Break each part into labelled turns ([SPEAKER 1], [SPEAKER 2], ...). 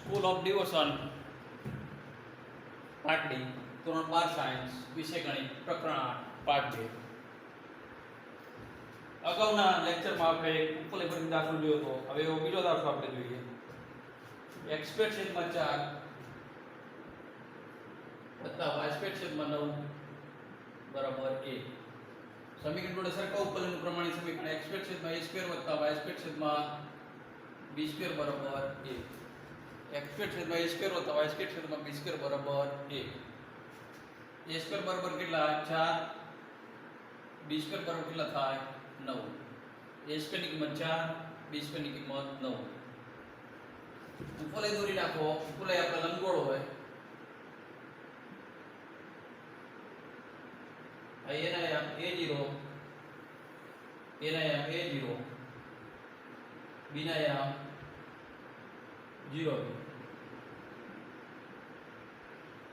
[SPEAKER 1] School of devotion Patdi ધોરણ 12 science વિષય ગણિત પ્રકરણ 8 પાઠ 2. અગાઉના લેક્ચરમાં આપણે એક ઉપલેખન દાખલો જોયો હતો. હવે એવો બીજો દાખલો આપણે જોઈએ. x² છેદમાં 4 વત્તા y² છેદમાં 9 બરાબર 1. સમીકરણ જોડે સરખા ઉપલેખન પ્રમાણે સમીકરણ x² છેદમાં a² વત્તા y² છેદમાં b² બરાબર 1. x² છેદમાં a² વત્તા y² છેદમાં b² બરાબર 1. a² બરાબર કેટલા 4, b² બરાબર કેટલા થાય 9. a² ની કિંમત 4, b² ની કિંમત 9. ઉપલે દોરી નાખો. ઉપલે આપણે લંબગોળ હોય એના આમ a0, એના આમ a0, બીના આમ 0.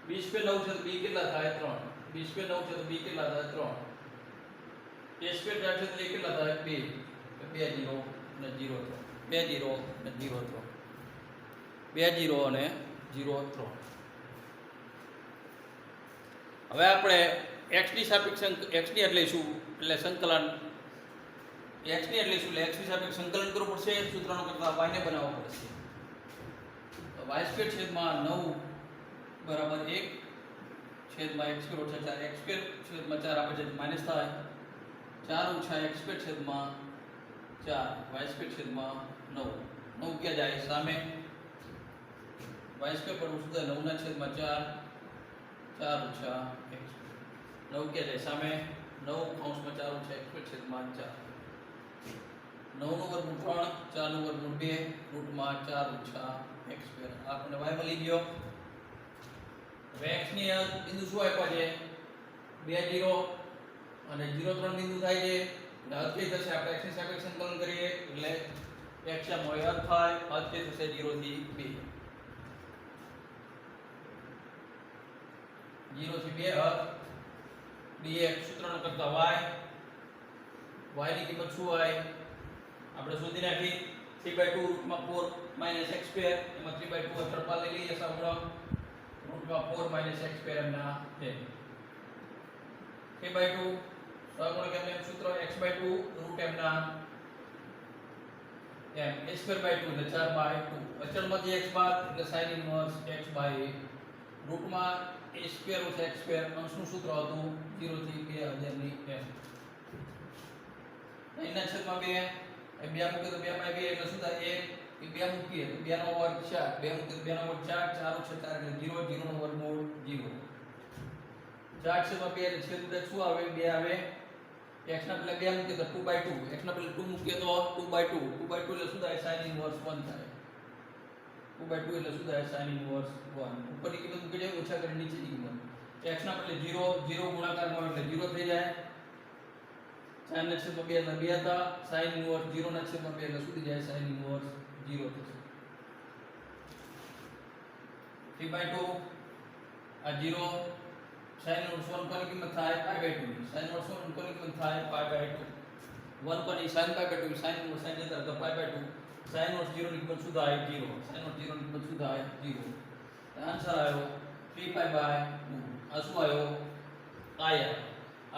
[SPEAKER 1] b² 9 છે તો b કેટલા થાય 3. b² 9 છે તો b કેટલા થાય 3. a² 4 છે તો a કેટલા થાય 2. 2 0 અને 0 3. 2 0 અને 0 3. 2 0 અને 0 3. હવે આપણે x ની સાપેક્ષે x ની એટલે શું એટલે સંકલન x ની એટલે શું એટલે x ની સાપેક્ષે સંકલન કરવું પડશે. સૂત્રનો કરતા y ને બનાવવો પડશે. y² છેદમાં 9 બરાબર 1 છેદમાં x² ઓછા 4 x² છેદમાં 4 આપણે જે માઇનસ થાય 4 ઓછા x² છેદમાં 4 y² છેદમાં 9. 9 ક્યાં જાય સામે y² પર શું થાય 9 ના છેદમાં 4 4 ઓછા x. 9 ક્યાં જાય સામે 9 કૌંસમાં 4 ઓછા x² છેદમાં 4. 9 નું વર્ગમૂળ 3, 4 નું વર્ગમૂળ 2, રૂટમાં 4 ઓછા x². આપણને y મળી ગયો. હવે x ની બિંદુ શું આપ્યા છે 2 0 અને 0 3 બિંદુ થાય છે. એટલે અર્થ એ થશે આપણે x ની સાપેક્ષે સંકલન કરીએ એટલે x ના મૂળે અર્થ થાય. અર્થ એ થશે 0 થી 2. 0 થી 2 અર્થ dx સૂત્રનો કરતા y ની કિંમત શું હોય આપણે શોધી નાખી 3/2 રૂટમાં 4 - x². એમાં 3/2 અચળ પા લઈ લઈએ સામગ્ર રૂટમાં 4 - x² એમના છે. 3/2 સહગુણક એમ સૂત્ર x/2 રૂટ એમના એમ a²/2 એટલે 4/2. અચળમાંથી x બાદ એટલે sin ઇન્વર્સ x/a. રૂટમાં a² ઓછા x². અંશનું સૂત્ર હતું 0 થી 2 ની m. 9 ના છેદમાં 2 એ 2 મૂકે તો 2/2 એટલે શું થાય 1. એ 2 મૂકીએ તો 2 નો વર્ગ 4. 2 મૂકે તો 2 નો વર્ગ 4. 4 ઓછા 4 એટલે 0. 0 નો વર્ગમૂળ 0. 4 છેદમાં 2 એટલે છેદ શું આવે 2 આવે. x ના બદલે 2 મૂકીએ તો 2/2. x ના બદલે 2 મૂકીએ તો 2/2. 2/2 એટલે શું થાય sin ઇન્વર્સ 1 થાય. 2/2 એટલે શું થાય sin ઇન્વર્સ 1. ઉપરની કિંમત મૂકી જાય ઓછા કરી નીચેની કિંમત. x ના બદલે 0 0 ગુણાકારમાં એટલે 0 થઈ જાય. 4 ના છેદમાં 2 એટલે 2 હતા. sin ઇન્વર્સ 0 ના છેદમાં 2 એટલે સુધી જાય sin ઇન્વર્સ 0 થશે. 3/2 આ 0 sin ઇન્વર્સ 1 કોની કિંમત થાય π/2. sin ઇન્વર્સ 1 કોની કિંમત થાય π/2. 1 કોની sin π/2 sin ઇન્વર્સ sin જતા તો π/2. sin ઇન્વર્સ 0 ની કિંમત શું થાય 0. sin ઇન્વર્સ 0 ની કિંમત શું થાય 0. આન્સર આવ્યો 3π/2. આ શું આવ્યો i.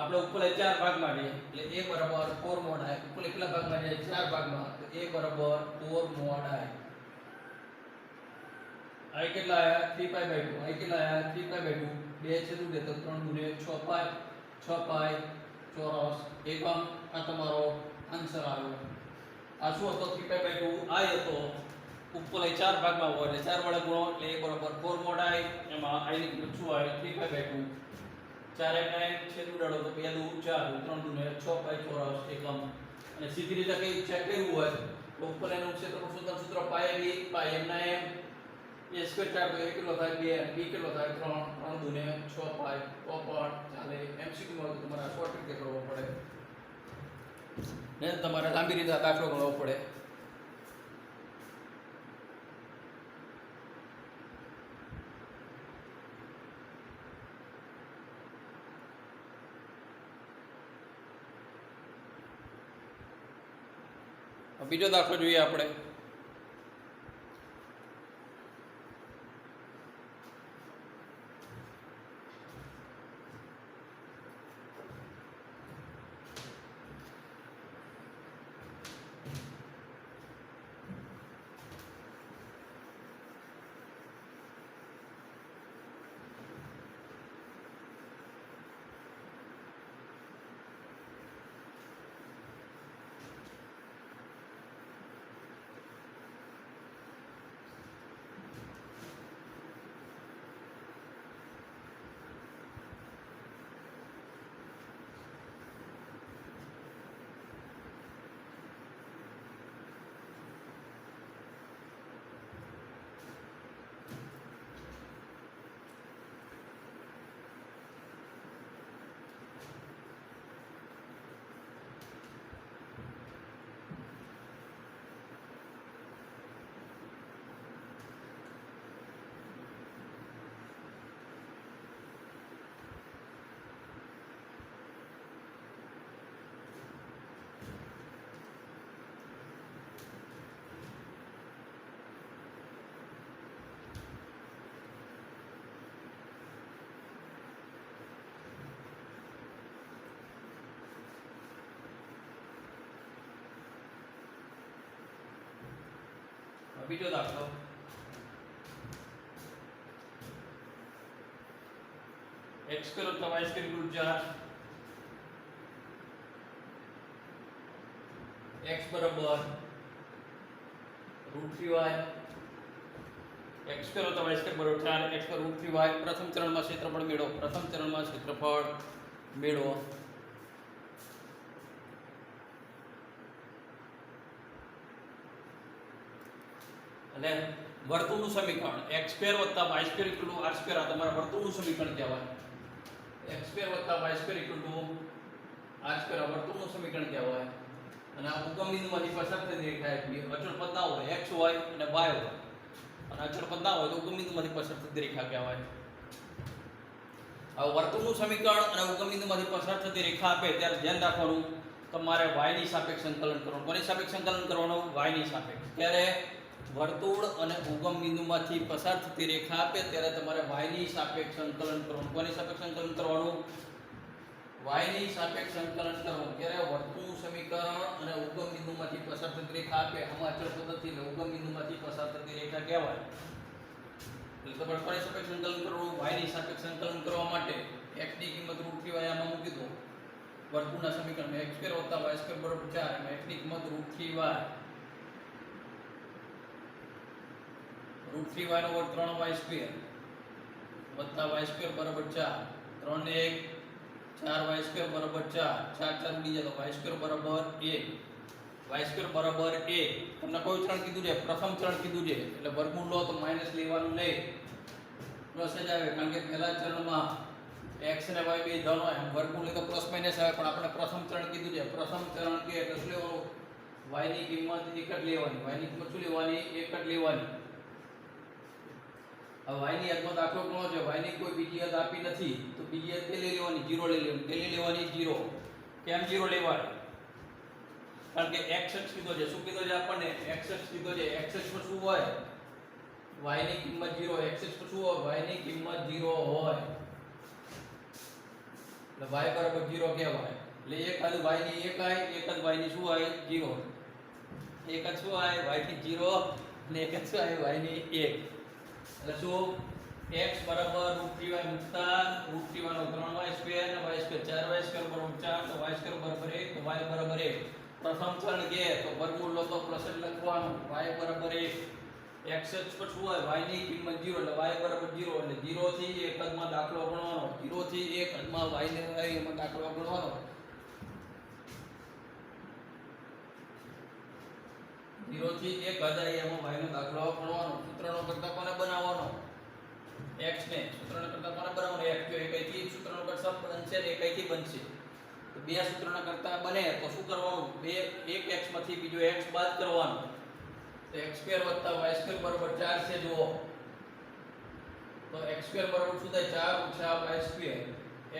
[SPEAKER 1] આપણે ઉપલે 4 ભાગમાં છે એટલે a બરાબર 4 mod i. ઉપલે કેટલા ભાગમાં છે 4 ભાગમાં તો a બરાબર 4 mod i. i કેટલા આયા 3π/2. i કેટલા આયા 3π/2. 2 છે રૂટ તો 3 ગુણે 6π. 6π ચોરસ એકમ. આ તમારો આન્સર આવ્યો. આ શું હતો 3π/2 i હતો. ઉપલે 4 ભાગમાં હોય એટલે 4 વડે ગુણો એટલે a બરાબર 4 mod i. એમાં i ની કિંમત શું આવે 3π/2. 4 ને છેદ ઉડાડો તો 2 દુ 4 3 દુ 6π ચોરસ એકમ. અને સીધી રીતે કઈ ચેક કરવું હોય તો ઉપર એનું ક્ષેત્રફળ સૂત્ર π m ના m. a² 4 તો a કેટલો થાય 2. b કેટલો થાય 3. 3 દુ 6π. તો પણ ચાલે. MCQ માં તો તમારે શોર્ટ રીતે કરવો પડે ને તમારે લાંબી રીતે દાખલો ગણવો પડે. બીજો દાખલો જોઈએ આપણે. બીજો દાખલો x સ્ક્વેર વત્તા y સ્ક્વેર ઇક્વલ 4 x બરાબર √3y x સ્ક્વેર વત્તા y સ્ક્વેર બરાબર 4 x પર √3y પ્રથમ ચરણમાં ક્ષેત્રફળ મેળવો એટલે વર્તુળનું સમીકરણ x સ્ક્વેર વત્તા y square equal to r square આ તમારા વર્તુળનું સમીકરણ કહેવાય x સ્ક્વેર વત્તા y square equal to r square આ વર્તુળનું સમીકરણ કહેવાય અને આ ઉગમ બિંદુમાંથી પસાર થતી રેખા એટલી અચળ પદ ના હોય x હોય અને y હોય અને અચળ પદ ના હોય તો ઉગમ બિંદુમાંથી પસાર થતી રેખા કહેવાય આ વર્તુળનું સમીકરણ અને ઉગમ બિંદુમાંથી પસાર થતી રેખા આપે ત્યારે ધ્યાન રાખવાનું તમારે y ની સાપેક્ષ સંકલન કરવાનું કોની સાપેક્ષ સંકલન કરવાનું y ની સાપેક્ષ ત્યારે વર્તુળ અને ઉગમ બિંદુમાંથી પસાર થતી રેખા આપે ત્યારે તમારે y ની સાપેક્ષ સંકલન કરવાનું કોની સાપેક્ષ સંકલન કરવાનું y ની સાપેક્ષ સંકલન કરવાનું ત્યારે વર્તુળનું સમીકરણ અને ઉગમ બિંદુમાંથી પસાર થતી રેખા આપે આમાં અચળ પદ્ધતિ એટલે ઉગમ બિંદુમાંથી પસાર થતી રેખા કહેવાય એટલે તમારે કોની સાપેક્ષ સંકલન કરવું y ની સાપેક્ષ સંકલન કરવા માટે x ની કિંમત √3y આમાં મૂકી દો વર્તુળના સમીકરણમાં x સ્ક્વેર વત્તા y સ્ક્વેર બરાબર 4 અને x ની કિંમત √3y √3y નો વર્ગ 3y સ્ક્વેર વત્તા y સ્ક્વેર બરાબર 4 3 ને 1 4y સ્ક્વેર બરાબર 4 4 4 ઉડી જાય તો y સ્ક્વેર બરાબર 1 y સ્ક્વેર બરાબર 1 તમને કોઈ ચરણ કીધું છે પ્રથમ ચરણ કીધું છે એટલે વર્ગમૂળ લો તો માઈનસ લેવાનું નહીં પ્લસ જ આવે કારણ કે પહેલા ચરણમાં x અને y બે ધન હોય એમ વર્ગમૂળ તો પ્લસ માઈનસ આવે પણ આપણે પ્રથમ ચરણ કીધું છે પ્રથમ ચરણ કે એટલે શું લેવાનું y ની કિંમત એક જ લેવાની y ની કિંમત શું લેવાની એક જ લેવાની હવે y ની હદમાં દાખલો કોનો છે y ની કોઈ બીજી હદ આપી નથી તો બીજી હદ કે લઈ લેવાની 0 લઈ લેવાની કે લઈ લેવાની 0 કેમ 0 લેવાની કારણ કે x અક્ષ કીધો છે શું કીધો છે આપણને x અક્ષ કીધો છે x અક્ષ પર શું હોય y ની કિંમત 0 x અક્ષ પર શું હોય y ની કિંમત 0 હોય એટલે y બરાબર 0 કહેવાય એટલે એક હદ y ની એક આય એક હદ y ની શું હોય 0 એક જ શું હોય y ની 0 અને એક જ શું હોય y ની 1 એટલે શું x બરાબર √3y મુકતા √3y નો 3y સ્ક્વેર અને y સ્ક્વેર 4y સ્ક્વેર બરાબર 4 તો y સ્ક્વેર બરાબર 1 તો y બરાબર 1 પ્રથમ ચરણ કે તો વર્ગમૂળ લો તો પ્લસ જ લખવાનું y બરાબર 1 x અક્ષ પર શું હોય y ની કિંમત 0 એટલે y બરાબર 0 એટલે 0 થી 1 હદમાં દાખલો ગણવાનો 0 થી 1 હદમાં y ને એમાં દાખલો ગણવાનો 0 થી 1 હદ એમાં y નો દાખલો ગણવાનો સૂત્રનો કરતા કોને બનાવવાનો x ને સૂત્રનો કરતા કોને બનાવવાનો x જો એકઈથી સૂત્રનો કરતા બનશે ને એકઈથી બનશે તો બે સૂત્રના કરતા બને તો શું કરવાનું બે એક x માંથી બીજો x બાદ કરવાનો તો x સ્ક્વેર વત્તા y સ્ક્વેર બરાબર 4 છે જુઓ તો x સ્ક્વેર બરાબર શું થાય 4 - y સ્ક્વેર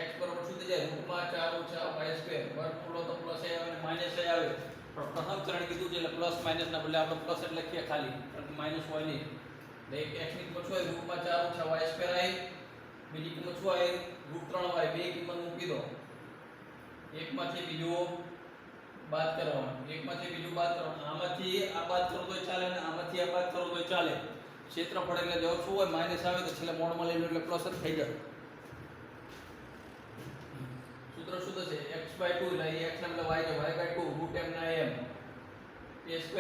[SPEAKER 1] x બરાબર શું થઈ જાય રૂટમાં 4 - y સ્ક્વેર વર્ગમૂળ તો પ્લસ આવે અને માઈનસ આવે પણ પ્રથમ ચરણ કીધું છે એટલે પ્લસ માઈનસ ના બદલે આપણે પ્લસ જ લખીએ ખાલી કારણ કે માઈનસ હોય નહીં એટલે એક x ની કિંમત શું હોય રૂટમાં 4 - y સ્ક્વેર આવી બીજી કિંમત શું આવી √3y બે કિંમત મૂકી દો એકમાંથી બીજું બાદ કરવાનું એકમાંથી બીજું બાદ કરવાનું આમાંથી આ બાદ કરો તોય ચાલે અને આમાંથી આ બાદ કરો તોય ચાલે ક્ષેત્રફળ એટલે જવાબ શું હોય માઈનસ આવે તો છેલ્લે મોડમાં લઈ લો એટલે પ્લસ જ થઈ જાય સૂત્ર શું થશે x/2 એટલે x ના બદલે y છે y/2 √m ના m a²/2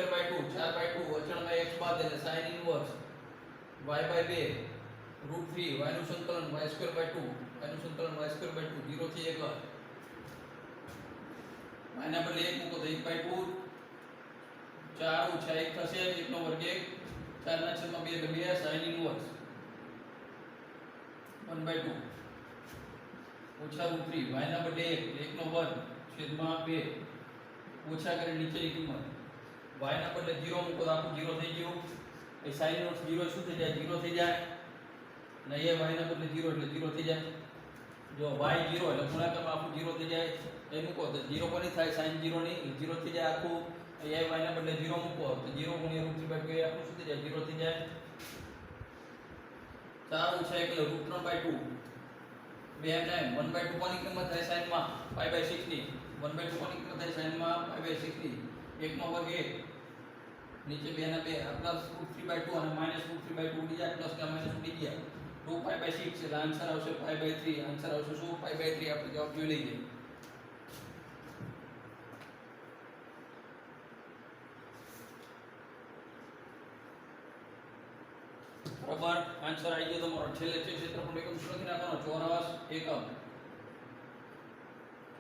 [SPEAKER 1] 4/2 અચળમાં x બાદ એટલે sin ઇન્વર્સ y/2 √3 y નું સંકલન y²/2 y નું સંકલન y²/2 0 થી 1 y ના બદલે 1 મૂકો તો 1/2 4 - 1 થશે 1 નો વર્ગ 1 4 ના છેદમાં 2 એટલે 2 sin ઇન્વર્સ 1/2 ઓછા √3 y ના બદલે 1 નો વર્ગ છેદમાં 2 ઓછા કરી નીચેની કિંમત y ના બદલે 0 મૂકો તો આખું 0 થઈ ગયું એ sin ઇન્વર્સ 0 શું થઈ જાય 0 થઈ જાય અને એ y ના બદલે 0 એટલે 0 થઈ જાય જો y 0 એટલે ગુણાકારમાં આખું 0 થઈ જાય એ મૂકો તો 0 કોની થાય sin 0 ની 0 થઈ જાય આખું એ y ના બદલે 0 મૂકો તો 0 * √3/2 એ આખું શું થઈ જાય 0 થઈ જાય 4 - 1 એટલે √3/2 બે એમ 1/2 કોની કિંમત થાય sin માં π/6 ની 1/2 કોની કિંમત થાય sin માં π/6 ની 1 નો વર્ગ 1 નીચે 2 ના 2 આ પ્લસ √3/2 અને -√3/2 ઉડી જાય, પ્લસ કે માઈનસ ઉડી ગયા, 2π/6 એટલે આન્સર આવશે π/3. આન્સર આવશે શું? π/3. આપણે જવાબ જોઈ લઈએ. બરાબર, આન્સર આવી ગયો તમારો. છેલ્લે છે ક્ષેત્રફળ એકમ શું લખી નાખવાનો? ચોરસ એકમ.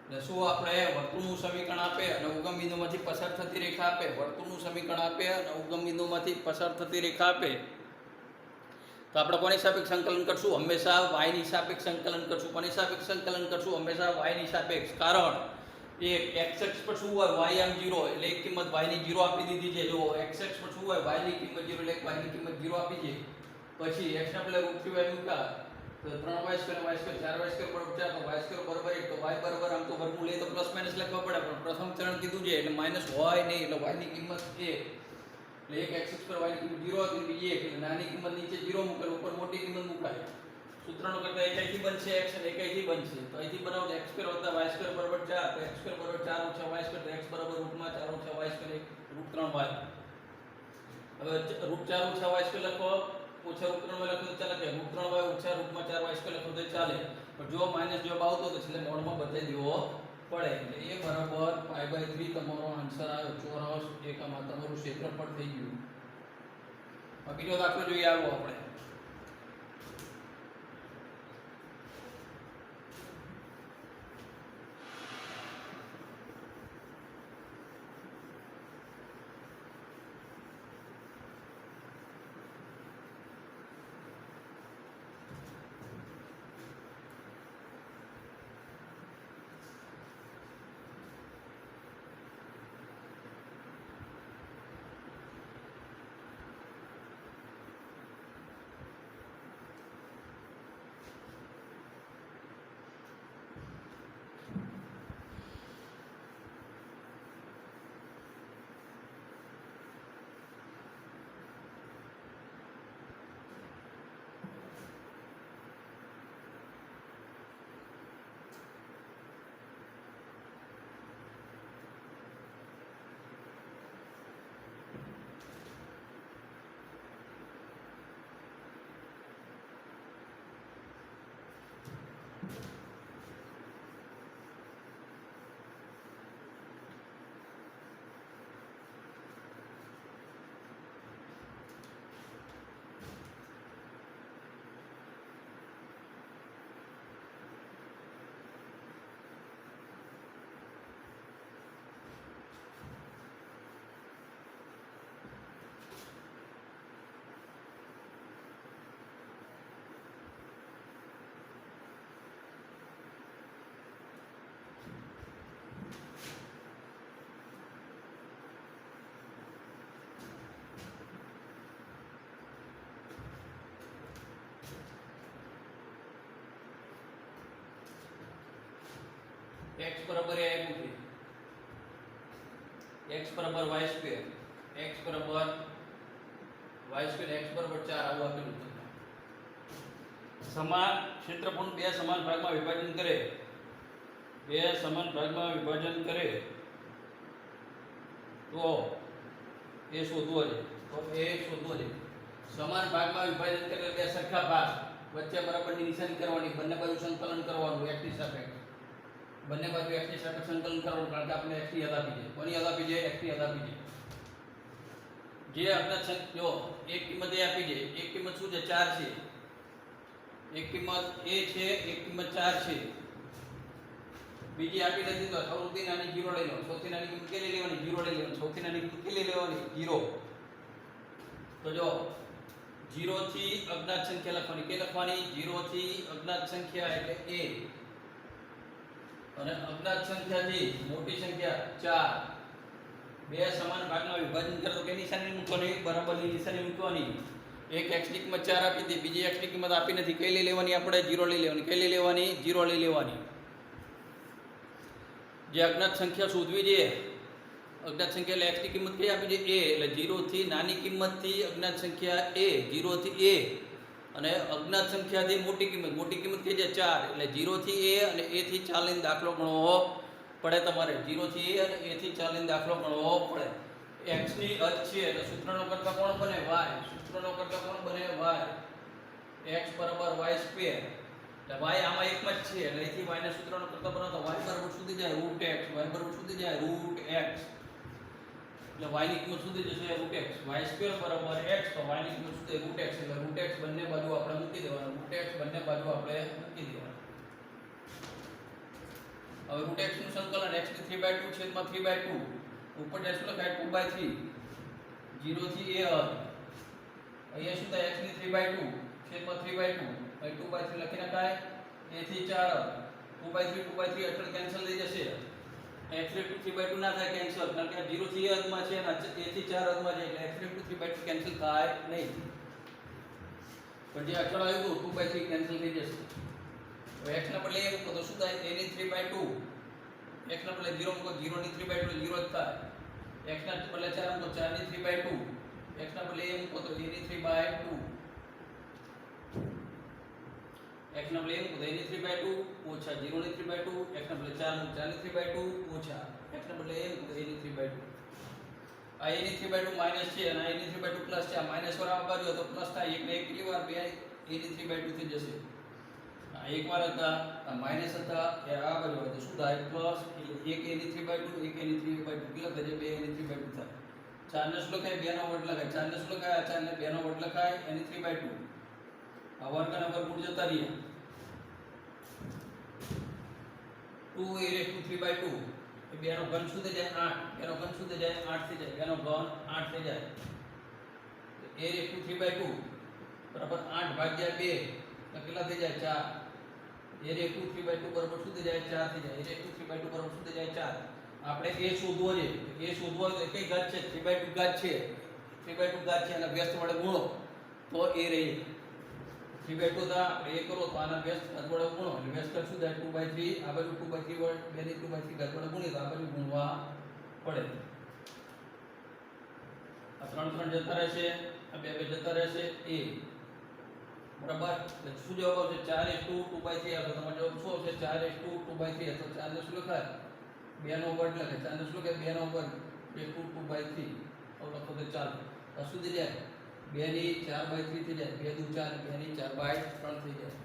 [SPEAKER 1] એટલે શું આપણે વર્તુળનું સમીકરણ આપે અને ઉગમ બિંદુમાંથી પસાર થતી રેખા આપે, વર્તુળનું સમીકરણ આપે અને ઉગમ બિંદુમાંથી પસાર થતી રેખા આપે, તો આપણે કોની સાપેક્ષ સંકલન કરશું? હંમેશા y ની સાપેક્ષ સંકલન કરશું. કોની સાપેક્ષ સંકલન કરશું? હંમેશા y ની સાપેક્ષ. કારણ એક x અક્ષ પર શું હોય? y આમ 0 એટલે એક કિંમત y ની 0 આપી દીધી છે. જો x અક્ષ પર શું હોય? y ની કિંમત 0 એટલે y ની કિંમત 0 આપી છે. પછી x ના બદલે √3y મૂકા તો 3y² y² 4y² બરાબર 4, તો y² બરાબર 1, તો y બરાબર આમ તો વર્ગમૂળ લે તો પ્લસ માઈનસ લખવા પડે, પણ પ્રથમ ચરણ કીધું છે એટલે માઈનસ હોય નહીં, એટલે y ની કિંમત 1 એટલે એક x અક્ષ પર y ની કિંમત 0 હતી, બીજી 1 એટલે નાની કિંમત નીચે 0 મૂકેલ, ઉપર મોટી કિંમત મુકાય. સૂત્રનો કરતા એક અહીંથી બનશે x અને એક અહીંથી બનશે, તો અહીંથી બનાવો x² + y² બરાબર 4, તો x² બરાબર 4 - y², તો x બરાબર √4 - y², √3y. હવે √4 - y² લખો, ઓછા √3y લખો તો ચાલે, કે √3y ઓછા √4y² લખો તો ચાલે, પણ જો માઈનસ જવાબ આવતો તો છેલ્લે મોડમાં બદલી દેવો પડે. એટલે a બરાબર π/3 તમારો આન્સર આવ્યો. ચોરસ એકમ આ તમારું ક્ષેત્રફળ થઈ ગયું. હવે બીજો દાખલો જોઈએ. આવો આપણે x બરાબર a મૂકી, x બરાબર y², x બરાબર y², x બરાબર 4 આવું આપેલું છે. સમાન ક્ષેત્રફળ બે સમાન ભાગમાં વિભાજન કરે, બે સમાન ભાગમાં વિભાજન કરે તો એ શોધવો છે. તો એ શોધવો છે. સમાન ભાગમાં વિભાજન કરે બે સરખા ભાગ, વચ્ચે બરાબરની નિશાની કરવાની, બંને બાજુ સંકલન કરવાનું x ની સાપેક્ષ, બંને બાજુ x ની સાપેક્ષ સંકલન કરવાનું, કારણ કે આપણે x ની યાદ આપી છે. કોની યાદ આપી છે? x ની યાદ આપી છે. જે આપણે જો એક કિંમત એ આપી છે, એક કિંમત શું છે? 4 છે. એક કિંમત a છે, એક કિંમત 4 છે. બીજી આપી નથી તો સૌથી નાની 0 લઈ લો. સૌથી નાની કિંમત કેટલી લેવાની? 0 લઈ લેવાની. સૌથી નાની કિંમત કેટલી લેવાની? 0. તો જો 0 થી અજ્ઞાત સંખ્યા લખવાની. કે લખવાની? 0 થી અજ્ઞાત સંખ્યા એટલે a, અને અજ્ઞાત સંખ્યાથી મોટી સંખ્યા 4. બે સમાન ભાગમાં વિભાજન કરો તો કે નિશાની મૂકવાની? બરાબરની નિશાની મૂકવાની. એક x ની કિંમત 4 આપી હતી, બીજી x ની કિંમત આપી નથી. કઈ લઈ લેવાની? આપણે 0 લઈ લેવાની. કઈ લઈ લેવાની? 0 લઈ લેવાની. જે અજ્ઞાત સંખ્યા શોધવી છે, અજ્ઞાત સંખ્યા એટલે x ની કિંમત કઈ આપી છે? a, એટલે 0 થી નાની કિંમતથી અજ્ઞાત સંખ્યા a, 0 થી a, અને અજ્ઞાત સંખ્યાથી મોટી કિંમત કઈ છે? 4, એટલે 0 થી a અને a થી 4 લઈને દાખલો ગણવો પડે તમારે. 0 થી a અને a થી 4 લઈને દાખલો ગણવો પડે. x ની હદ છે એટલે સૂત્રનો કર્તા કોણ બને y, સૂત્રનો કર્તા કોણ બને y, x બરાબર y સ્ક્વેર એટલે y આમાં એકમાં જ છે એટલે અહીંથી y ના સૂત્રનો કર્તા બનાવો તો y બરાબર સુધી જાય √x, y બરાબર સુધી જાય √x એટલે y ની કિંમત સુધી જશે √x, y સ્ક્વેર બરાબર x તો y ની કિંમત સુધી √x એટલે √x બંને બાજુ આપણે મૂકી દેવાનું, √x બંને બાજુ આપણે મૂકી દેવાનું. હવે √x નું સંકલન x ની 3/2 છેદમાં 3/2 ઉપર જાય શું લખાય 2/3 0 થી a હદ અહીંયા શું થાય x ની 3/2 છેદમાં 3/2 અહીં 2/3 લખી નખાય a થી 4 2/3 2/3 એટલે કેન્સલ થઈ જશે x * 3/2 ના થાય કેન્સલ કારણ કે 0 થી a હદમાં છે અને a થી 4 હદમાં છે એટલે x * 3/2 કેન્સલ થાય નહીં પણ જે અચળ આવ્યું 2/3 કેન્સલ થઈ જશે. તો x ના બદલે a મૂકો તો શું થાય a ની 3/2 x ના બદલે 0 મૂકો 0 ની 3/2 0 જ થાય x ના બદલે 4 મૂકો 4 ની 3/2 x ના બદલે a મૂકો તો a ની 3/2 x ના બદલે a મૂકો તો a ની 3/2 ઓછા 0 ની 3/2 x ના બદલે 4 મૂકો 4 ની 3/2 ઓછા x ના બદલે a મૂકો તો a ની 3/2 આ a ની 3/2 માઈનસ છે અને a ની 3/2 પ્લસ છે આ માઈનસ વાળા આ બાજુ તો પ્લસ થાય એટલે એક કેટલી વાર બે a ની 3/2 થઈ જશે આ એક વાર હતા આ માઈનસ હતા એ આ બાજુ તો શું થાય પ્લસ એક a ની 3/2 એક a ની 3/2 કેટલા થાય બે a ની 3/2 થાય 4 ને શું લખાય 2 નો વર્ગ લખાય 4 ને શું લખાય 4 ને 2 નો વર્ગ લખાય a ની 3/2 આ વર્ગ અને વર્ગમૂળ જતા રહ્યા 2a raised to 3/2 એ 2 નો ઘન શું થઈ જાય 8 2 નો ઘન શું થઈ જાય 8 થઈ જાય 2 નો ઘન 8 થઈ જાય a raised to 3/2 બરાબર 8 ભાગ્યા 2 તો કેટલા થઈ જાય 4 a raised to 3/2 બરાબર શું થઈ જાય 4 થઈ જાય a raised to 3/2 બરાબર શું થઈ જાય 4 આપણે a શોધવો છે a શોધવો તો કઈ ઘાત છે 3/2 ઘાત છે 3/2 ઘાત છે અને વ્યસ્ત વડે ગુણો તો a રહે 3/2 था આપણે a કરો તો આના વ્યસ્ત ઘાત વડે ગુણો એટલે વ્યસ્ત ઘાત શું થાય 2/3 આ બાજુ 2/3 વડે 2 ની 2/3 ઘાત વડે ગુણીએ તો આ બાજુ ગુણવા પડે આ 3 જતા રહેશે આ 2 જતા રહેશે a બરાબર એટલે શું જવાબ આવશે 4:2/3 આવશે તમારો જવાબ શું આવશે 4:2/3 તો 4 ને શું લખાય 2 નો વર્ગ લખાય 4 ને શું લખાય 2 નો વર્ગ 2/3 તો લખો તો ચાલો તો શું થઈ જાય 2 ની 4/3 થઈ જાય 2 દુ 4 2 ની 4/3 થઈ જાય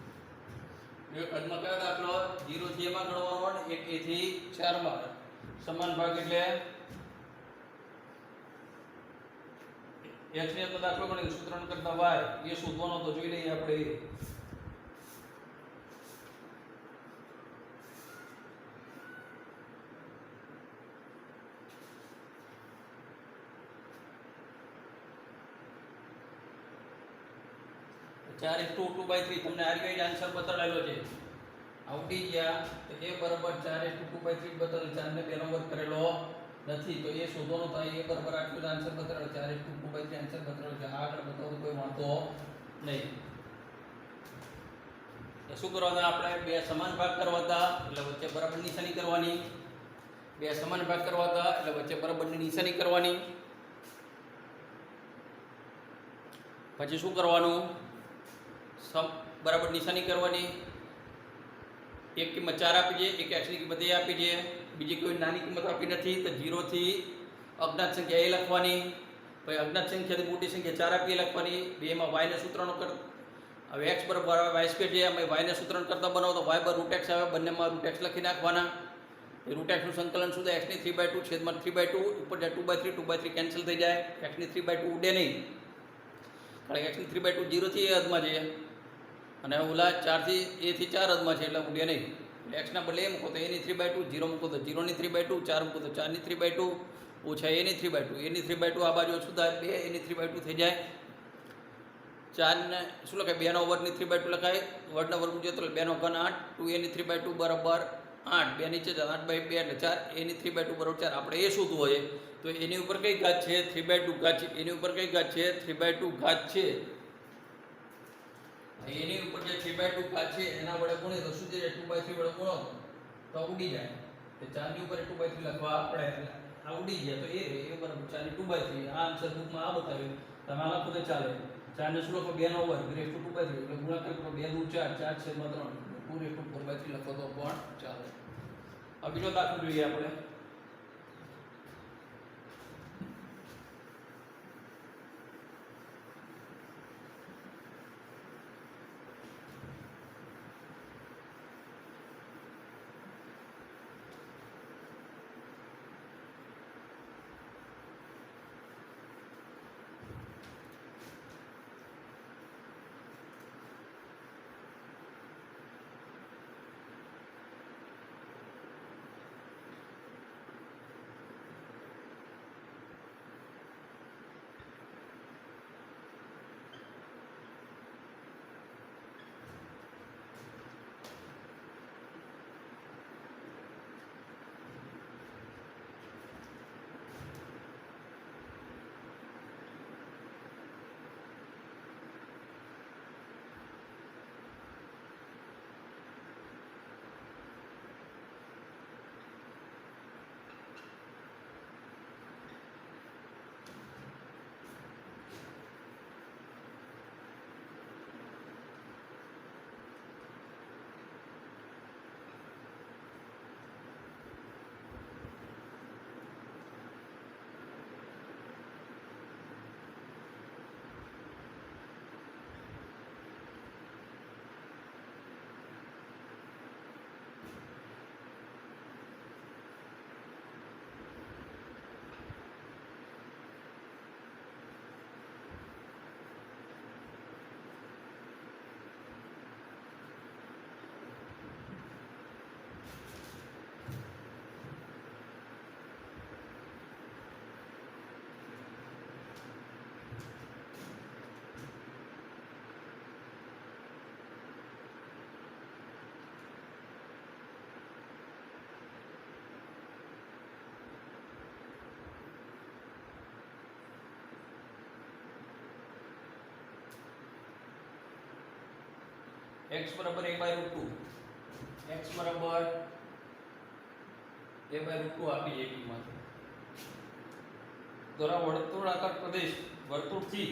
[SPEAKER 1] એ કદમાં કયો દાખલો 0 થી a માં ગણવાનો અને 1 a થી 4 માં સમાન ભાગ એટલે x ને તો દાખલો ગણી સૂત્રનો કરતા y એ શોધવાનો તો જોઈ લઈએ આપણે 4:2/3 તમને આ રીતે આન્સર બતાડેલો છે આવડી ગયા તો a બરાબર 4:2/3 બતાવેલ 4 ને 2 નો વર્ગ કરેલો નથી તો એ શોધવાનો તો a બરાબર આટલું આન્સર બતાડેલો 4:2/3 આન્સર બતાડેલો છે આગળ બતાવતો કોઈ વાંધો નહીં તો શું કરવાના આપણે બે સમાન ભાગ કરવાતા એટલે વચ્ચે બરાબર નિશાની કરવાની બે સમાન ભાગ કરવાતા એટલે વચ્ચે બરાબરની નિશાની કરવાની પછી શું કરવાનું બરાબર નિશાની કરવાની એક કિંમત 4 આપી છે એક x ની કિંમત a આપી છે બીજી કોઈ નાની કિંમત આપી નથી તો 0 થી અજ્ઞાત સંખ્યા a લખવાની પછી અજ્ઞાત સંખ્યાથી મોટી સંખ્યા 4 આપી લખવાની બેમાં y ના સૂત્રનો કર હવે x બરાબર y સ્ક્વેર છે અમે y ના સૂત્રનો કરતા બનાવો તો y √ x આવે બંનેમાં √ x લખી નાખવાના એ √ x નું સંકલન શું થાય x ની 3/2 છેદમાં 3/2 ઉપર જાય 2/3 કેન્સલ થઈ જાય x ની 3/2 ઉડે નહીં કારણ કે x ની 3/2 0 થી a હદમાં છે અને ઓલા 4 થી a થી 4 હદમાં છે એટલે ઉડે નહીં એટલે x ના બદલે a મૂકો તો a ની 3/2 0 મૂકો તો 0 ની 3/2 4 મૂકો તો 4 ની 3/2 ઓછા a ની 3/2 a ની 3/2 આ બાજુ શું થાય 2 a ની 3/2 થઈ જાય 4 ને શું લખાય 2 નો વર્ગ ની 3/2 લખાય વર્ગના વર્ગ જો તો 2 નો ઘન 8 2a ની 3/2 બરાબર 8 2 નીચે 8/2 એટલે 4 a ની 3/2 બરાબર 4 આપણે એ શોધવું હોય તો એની ઉપર કઈ ઘાત છે 3/2 ઘાત છે એની ઉપર કઈ ઘાત છે 3/2 ઘાત છે એની ઉપર જે 3/2 ઘાત છે એના વડે ગુણીએ તો શું થઈ જાય 2/3 વડે ગુણો તો ઉડી જાય તો 4 ની ઉપર 2/3 લખવા પડે આ ઉડી જાય તો એ બરાબર 4 ની 2/3 આ આન્સર બુકમાં આ બતાવ્યું તમે આ લખો તો ચાલે 4 ને શું લખો 2 નો વર્ગ રેસ્ટ ટુ 2/3 એટલે ગુણાકાર કરો 2 દુ 4 4 છેદમાં 3 2 રેસ્ટ ટુ 4/3 લખો તો પણ ચાલે હવે બીજો દાખલો જોઈએ આપણે x બરાબર a બાય રૂટ 2 x બરાબર a બાય રૂટ 2 આપી એક કિંમત દ્વારા વર્તુળાકાર પ્રદેશ વર્તુળથી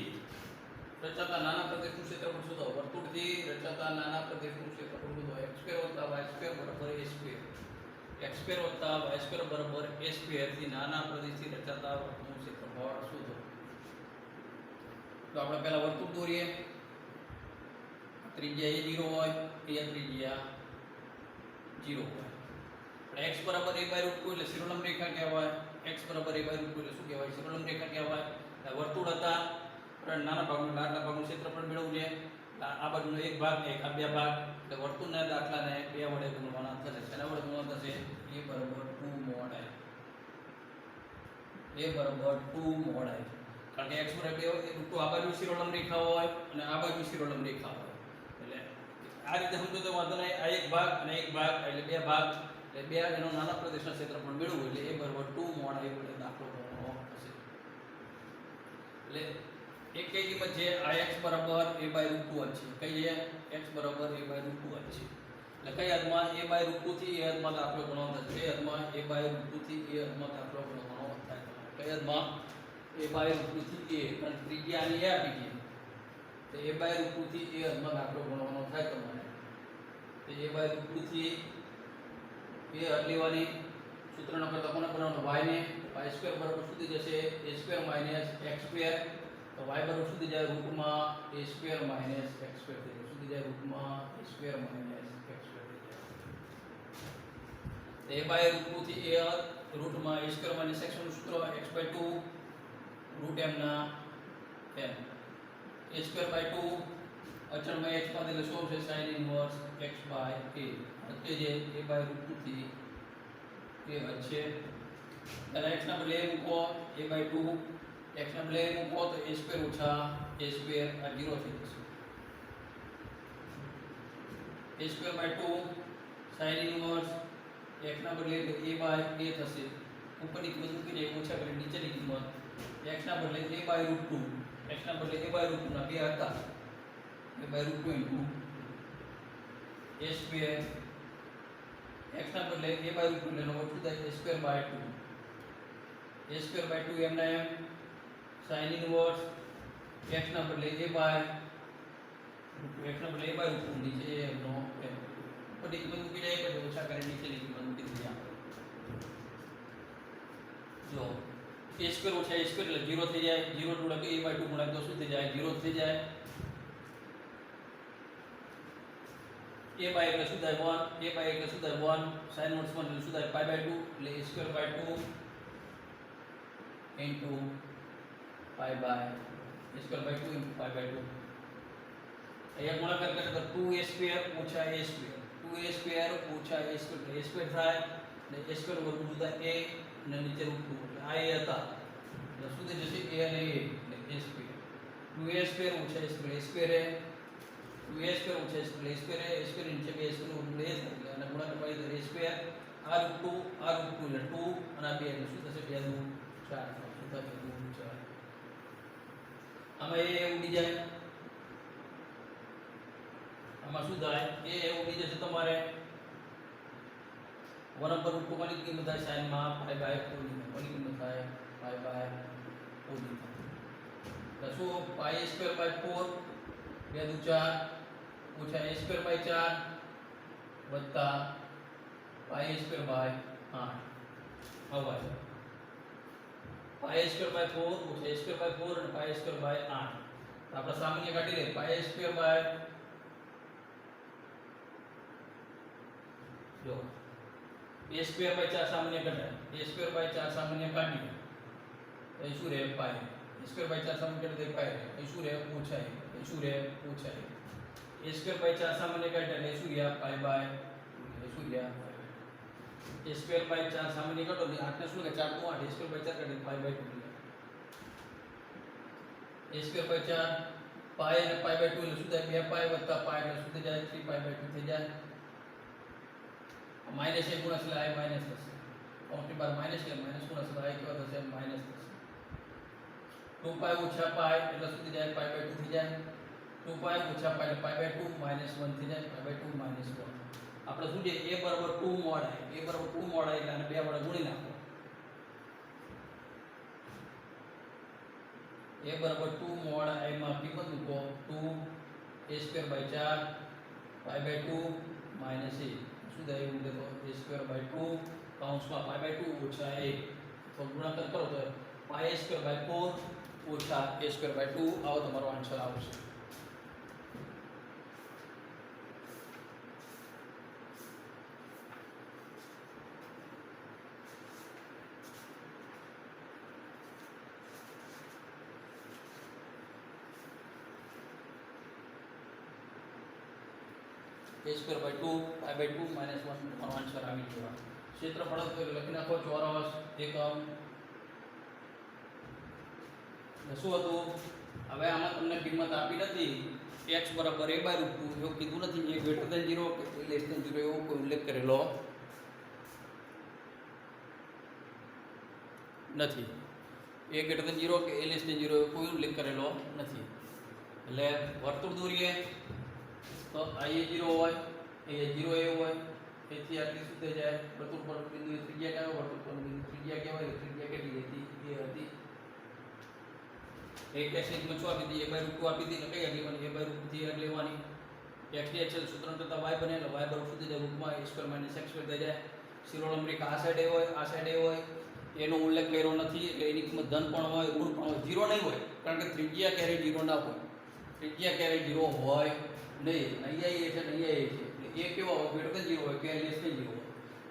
[SPEAKER 1] રચાતા નાના પ્રદેશનું ક્ષેત્રફળ શોધો વર્તુળથી રચાતા નાના પ્રદેશનું ક્ષેત્રફળ શોધો x સ્ક્વેર વત્તા y સ્ક્વેર બરાબર a સ્ક્વેર x સ્ક્વેર વત્તા y સ્ક્વેર બરાબર a સ્ક્વેર થી નાના પ્રદેશથી રચાતા વર્તુળનું ક્ષેત્રફળ શોધો તો આપણે પહેલા વર્તુળ દોરીએ ત્રિજ્યા a 0 હોય અહીંયા ત્રિજ્યા 0 હોય x બરાબર a બાય રૂટ 2 એટલે શિરોલંબ રેખા કહેવાય x બરાબર a બાય રૂટ 2 એટલે શું કહેવાય શિરોલંબ રેખા કહેવાય વર્તુળ હતા નાના ભાગનું આટલા ભાગનું ક્ષેત્રફળ મેળવવું છે આ બાજુનો એક ભાગ ને એક આ બે ભાગ એટલે વર્તુળના દાખલાને બે વડે ગુણવાના થશે શેના વડે ગુણવાના થશે a બરાબર 2 mod i a બરાબર 2 mod i કારણ કે x બરાબર રૂટ 2 આ બાજુ શિરોલંબ રેખા હોય અને આ બાજુ શિરોલંબ રેખા હોય એટલે આ રીતે સમજો તો વાંધો નહીં આ એક ભાગ અને એક ભાગ એટલે બે ભાગ એટલે બે એનો નાના પ્રદેશના ક્ષેત્રફળ મેળવવું એટલે a બરાબર 2 mod i વડે દાખલો ગણવાનો થશે એટલે એક કઈ કિંમત છે આ x બરાબર a બાય રૂટ 2 છે કઈ છે x બરાબર a બાય રૂટ 2 છે એટલે કઈ હદમાં a બાય રૂટ 2 થી a હદમાં દાખલો ગણવાનો થશે કઈ હદમાં a બાય રૂટ 2 થી a હદમાં દાખલો ગણવાનો થાય કઈ હદમાં a બાય રૂટ 2 થી a કારણ ત્રિજ્યાની a આપી છે તો a બાય રૂટ 2 થી a હદમાં દાખલો ગણવાનો થાય તમારે તો a બાય રૂટ 2 થી a હદ લેવાની સૂત્રનો કરતા કોને બનાવવાનો y ને y સ્ક્વેર બરાબર સુધી જશે a square minus x square તો y બરાબર સુધી જાય રૂટમાં a square minus x square થઈ જાય સુધી જાય રૂટમાં a square minus x square થઈ જાય a બાય રૂટ 2 થી a રૂટમાં a સ્ક્વેર માઈનસ x નું સૂત્ર x બાય 2 રૂટ m ના m a સ્ક્વેર બાય 2 અચળમાં x માં એટલે શું છે sin inverse x by a એટલે જે a બાય રૂટ 2 થી a વચ્ચે અને x ના બદલે મૂકો a બાય 2 x ના બદલે મૂકો તો a સ્ક્વેર ઓછા a સ્ક્વેર આ 0 થઈ જશે a square by 2 sin inverse x ના બદલે a બાય a થશે ઉપરની કિંમત મૂકીને ઓછા કરી નીચેની કિંમત x ના બદલે a બાય રૂટ 2 x ના બદલે a બાય રૂટ 2 ના બે હતા a by root 2 into a square x ના બદલે a બાય રૂટ 2 લેનો ઓછું થાય a square by 2 a square by 2 એમ ના એમ sin ઇન્વર્સ x ના બદલે a બાય x ના બદલે a બાય રૂટ 2 નીચે એનો એમ બધી કિંમત મૂકી જાય પછી ઓછા કરીને નીચેની કિંમત મૂકી દીધી આપણે જો a સ્ક્વેર ઓછા a સ્ક્વેર એટલે 0 થઈ જાય 0 ગુણ્યા a બાય 2 ગુણ્યા તો શું થઈ જાય 0 થઈ જાય a બાય એટલે શું થાય 1 a બાય એટલે શું થાય 1 sin ઇન્વર્સ 1 એટલે શું થાય pi બાય 2 એટલે a square by 2 into pi by a square by 2 into pi by 2 અહીંયા ગુણાકાર કરે તો 2a સ્ક્વેર ઓછા a સ્ક્વેર 2a સ્ક્વેર ઓછા a સ્ક્વેર એટલે a સ્ક્વેર થાય એટલે a સ્ક્વેર વર્ગ જુદા a અને નીચે રૂટ 2 એટલે આ a હતા એટલે શું થઈ જશે a અને a એટલે a સ્ક્વેર 2a સ્ક્વેર ઓછા a square a square A 2a square ઓછા a square a square A a square નીચે a સ્ક્વેર એટલે a થાય અને ગુણાકાર કરી તો a સ્ક્વેર આ રૂટ 2 એટલે 2 અને આ 2 એટલે શું થશે 2 દુ 4 આમાં એ ઉડી જાય આમાં શું થાય એ ઉડી જશે તમારે 1 પર રૂટ 2 ની કિંમત થાય sin માં pi બાય 4 ની કિંમત થાય pi બાય 4 ની તો શું pi સ્ક્વેર બાય 4 2 દુ 4 ઓછા a સ્ક્વેર બાય 4 વત્તા pi સ્ક્વેર બાય 8 આવા pi स्क्वायर बाय 4 ઓછા a સ્ક્વેર બાય 4 અને pi સ્ક્વેર બાય 8 તો આપણે સામાન્ય કાઢી લે pi સ્ક્વેર બાય જો a સ્ક્વેર બાય 4 સામાન્ય કાઢાય a સ્ક્વેર બાય 4 સામાન્ય કાઢીએ તો એ શું રહે pi a સ્ક્વેર બાય 4 સામાન્ય કાઢીએ તો pi એ શું રહે ઓછા એ શું રહે ઓછા a સ્ક્વેર બાય 4 સામાન્ય કાઢીએ એટલે શું રહ્યા pi બાય એ શું રહ્યા a स्क्वायर बाय 4 सामान्य काढो ને 8 ને શું કે 4 તો 8 a स्क्वायर बाय 4 કાઢી pi by 2 a square by 4 pi અને pi બાય 2 એટલે શું થાય 2 pi વત્તા pi એટલે શું થઈ જાય 3 pi બાય 2 થઈ જાય માઈનસ a ગુણ્યા એટલે i માઈનસ થશે ઓકે બાર માઈનસ કે માઈનસ ગુણ્યા એટલે i કેવો થશે માઈનસ થશે 2 pi ઓછા pi એટલે શું થઈ જાય pi બાય 2 થઈ જાય 2 2 પાઈ ઓછા પાઈ એટલે પાઈ બાય 2 માઇનસ 1 થઈ જાય, પાઈ બાય 2 માઇનસ 1. આપણે શું છે a બરાબર 2 મોડ i, a બરાબર 2 મોડ i એટલે આને 2 વડે ગુણી નાખો. a બરાબર 2 મોડ i માં કિંમત મૂકો 2 a square by 4 pi by 2 minus a. શું થાય એવું દેખો a સ્ક્વેર બાય 2 કૌંસમાં પાઈ બાય 2 ઓછા a તો ગુણાકાર કરો તો પાઈ a સ્ક્વેર બાય 4 ઓછા a સ્ક્વેર બાય 2 આવો તમારો આન્સર આવશે. a square by 2 pi by 2 minus 1 તમારો આન્સર આવી ગયો. ક્ષેત્રફળ તો લખી નાખો ચોરસ એકમ. શું હતું હવે આમાં તમને કિંમત આપી નથી x બરાબર a બાય √2 એવું કીધું નથી, a ગ્રેટર ધેન 0 કે લેસ ધેન 0 એવો કોઈ ઉલ્લેખ કરેલો નથી. a ગ્રેટર ધેન 0 કે a લેસ ધેન 0 એવો કોઈ ઉલ્લેખ કરેલો નથી. એટલે વર્તુળ દોરીએ તો i એ 0 હોય, a એ 0 એ હોય, તેથી આટલી શું થઈ જાય વર્તુળ પર બિંદુ ત્રિજ્યા કહેવાય, વર્તુળ પર બિંદુ ત્રિજ્યા કહેવાય. ત્રિજ્યા કેટલી હતી એ હતી એક x ની કિંમત શું આપી હતી a બાય √2 આપી હતી. કઈ લેવાની a બાય √2 થી લેવાની. x ની એક્સેલ સૂત્ર કરતા y બને એટલે y બરાબર શું થઈ જાય રૂટમાં a square minus x square થઈ જાય. શિરોમણી રેખા આ સાઈડે હોય, આ સાઈડે હોય, એનો ઉલ્લેખ કર્યો નથી એટલે એની કિંમત ધન પણ હોય ઋણ પણ હોય, 0 નહીં હોય કારણ કે ત્રિજ્યા ક્યારેય 0 ના હોય. ત્રિજ્યા ક્યારેય 0 હોય નહીં. અહીંયા એ છે ને અહીંયા એ છે એટલે એ કેવો હોય ગ્રેટર ધેન 0 હોય કે લેસ ધેન 0 હોય.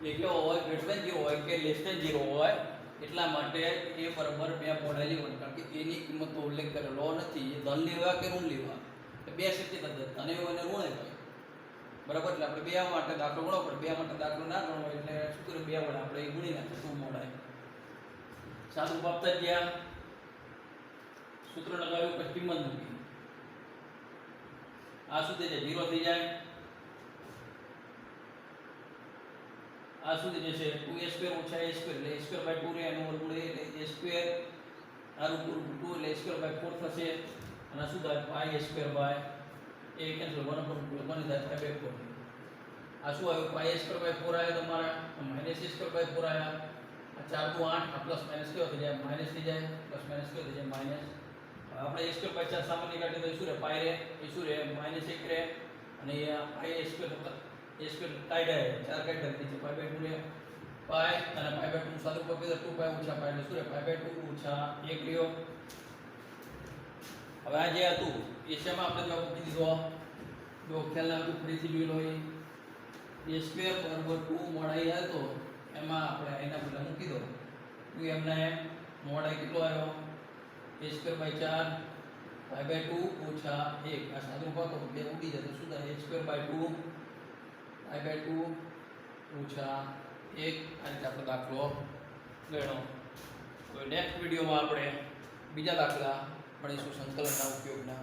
[SPEAKER 1] એ કેવો હોય ગ્રેટર ધેન 0 હોય કે લેસ ધેન 0 હોય. એટલા માટે એ બરાબર 2 મોડ i લેવાનું કારણ કે એની કિંમતનો ઉલ્લેખ કરેલો નથી. એ ધન લેવા કે ઋણ લેવા એટલે બે શક્યતા ધન હોય અને ઋણ હોય બરાબર. એટલે આપણે 2 માટે દાખલો ગણવો પડે. 2 માટે દાખલો ના ગણવો એટલે શું કરે 2 વડે આપણે એ ગુણી નાખીએ 2 મોડ i. સાદું આપતા ગયા સૂત્ર લગાવ્યું પછી કિંમત મૂકી. આ શું થઈ જાય 0 થઈ જાય. આ શું થઈ જશે 2a સ્ક્વેર ઓછા a સ્ક્વેર એટલે a સ્ક્વેર બાય 2 રે એનો વર્ગમૂળ એટલે a સ્ક્વેર આ √2 એટલે a સ્ક્વેર બાય 4 થશે. અને શું થાય pi a square by a cancel 1 ઉપર 1 થાય પાઈ બાય 4. આ શું આવ્યું પાઈ a સ્ક્વેર બાય 4 આવ્યા તમારા માઈનસ a સ્ક્વેર બાય 4 આવ્યા. આ 4 × 8 આ પ્લસ માઈનસ કેવો થઈ જાય માઈનસ થઈ જાય. પ્લસ માઈનસ કેવો થઈ જાય માઈનસ. આપણે a સ્ક્વેર બાય 4 સામાન્ય કાઢીએ તો શું રહે પાઈ રે એ શું રહે માઈનસ 1 રહે અને આ પાઈ a સ્ક્વેર a સ્ક્વેર કાઢે 4 કાઢી દીધી પાઈ બાય 2 રે પાઈ અને પાઈ બાય 2 સાદું પકડી તો 2 પાઈ ઓછા પાઈ એટલે શું રહે પાઈ બાય 2 ઓછા 1 રહ્યો. હવે આ જે હતું એ શેમાં આપણે જવાબ મૂકી દીધો જો ખ્યાલ ના હતું ફરીથી જોઈ લો. a સ્ક્વેર બરાબર 2 મોડ i હતો એમાં આપણે એના બદલે મૂકી દો 2 એમને મોડ i કેટલો આવ્યો a square by 4 pi by 2 ઓછા 1. આ સાદું પાતો બે ઉડી જતો શું થાય a square by 2 pi by 2 ઓછા 1. આ રીતે આપણો દાખલો ગણો. તો નેક્સ્ટ વિડીયોમાં આપણે બીજા દાખલા ભણીશું સંકલનના ઉપયોગના.